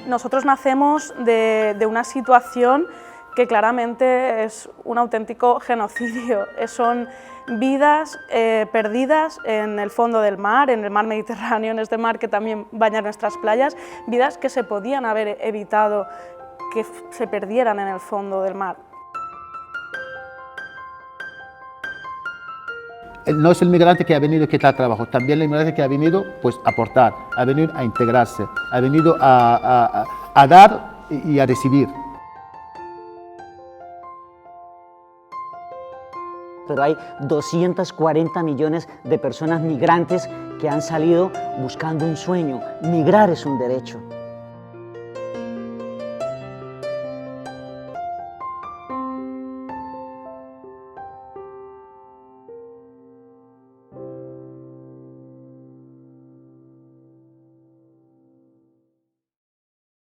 Nosotros nacemos de una situación que claramente es un auténtico genocidio. Son vidas perdidas en el fondo del mar, en el mar Mediterráneo, en este mar que también baña nuestras playas, vidas que se podían haber evitado que se perdieran en el fondo del mar. No es el migrante que ha venido a quitar trabajo, también el migrante que ha venido pues, a aportar, ha venido a integrarse, ha venido a dar y a recibir. Pero hay 240 millones de personas migrantes que han salido buscando un sueño. Migrar es un derecho.